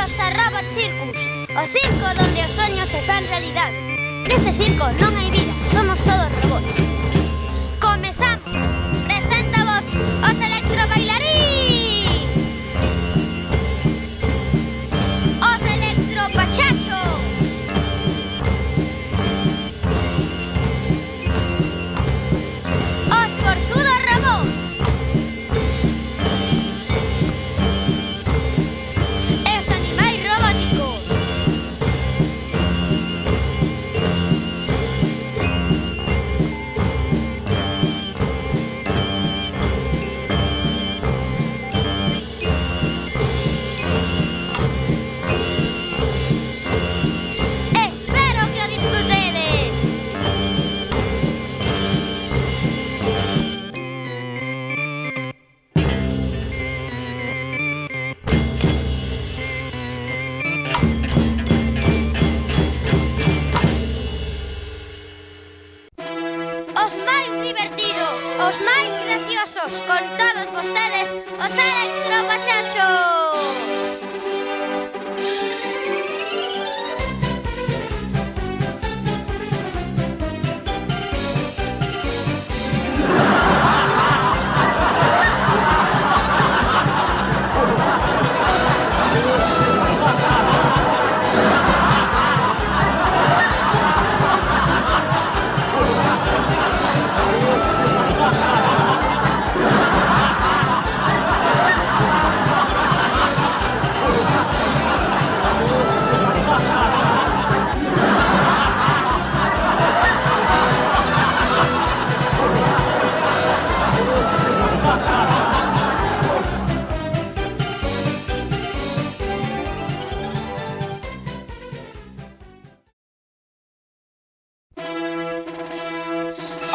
Benvidos a Robot Circus, o circo donde os soños se fan realidade. Neste circo non hai vida, somos todos robots. Comezamos! Preséntavos os electrobailarins! Os electropachachos! Os forzudos robots! E os animais robóticos! Espero que o disfrutedes! Os máis divertidos, os máis graciosos, con todos vostedes, os electropachachos!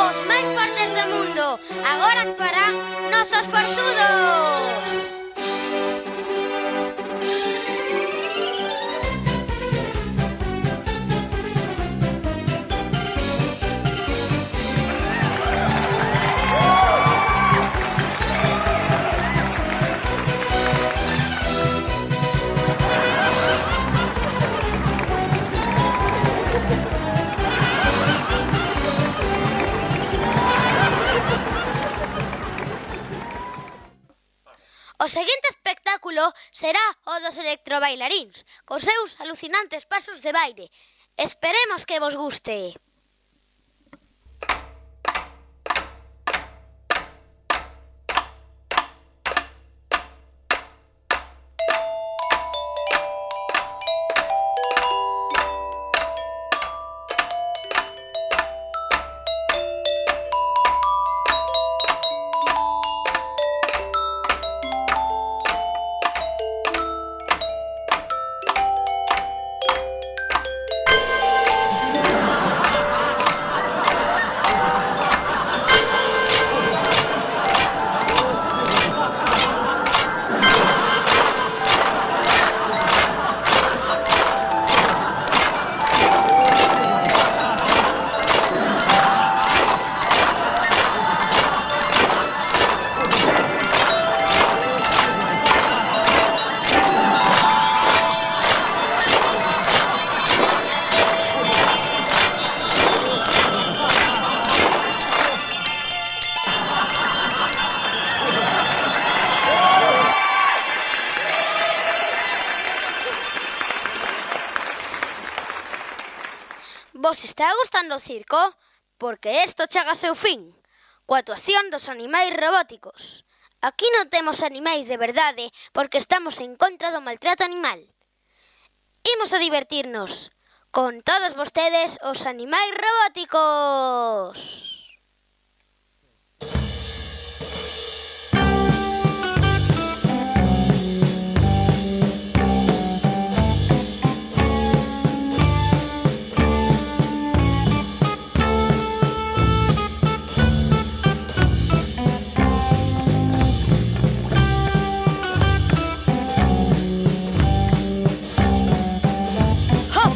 Os máis fortes do mundo agora actuarán nosos forzudos! O seguinte espectáculo será o dos electrobailaríns, cos seus alucinantes pasos de baile. Esperemos que vos guste. Vos está gustando o circo? Porque isto chega ao seu fin, coa actuación dos animais robóticos. Aquí non temos animais de verdade porque estamos en contra do maltrato animal. Imos a divertirnos con todos vostedes os animais robóticos. Hop!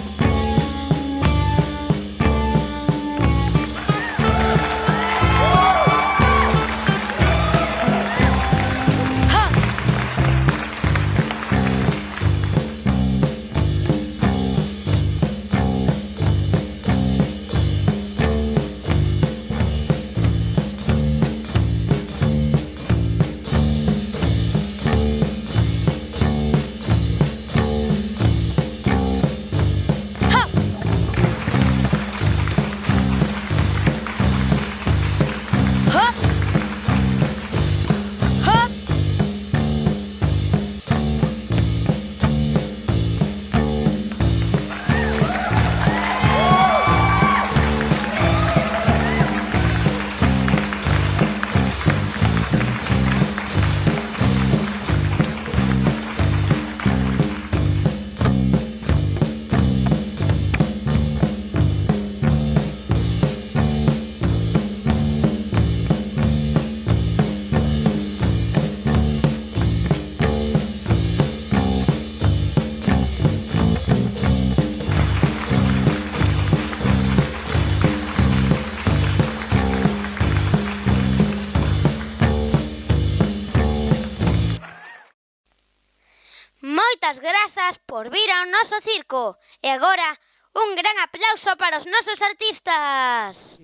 Moitas grazas por vir ao noso circo. E agora, un gran aplauso para os nosos artistas.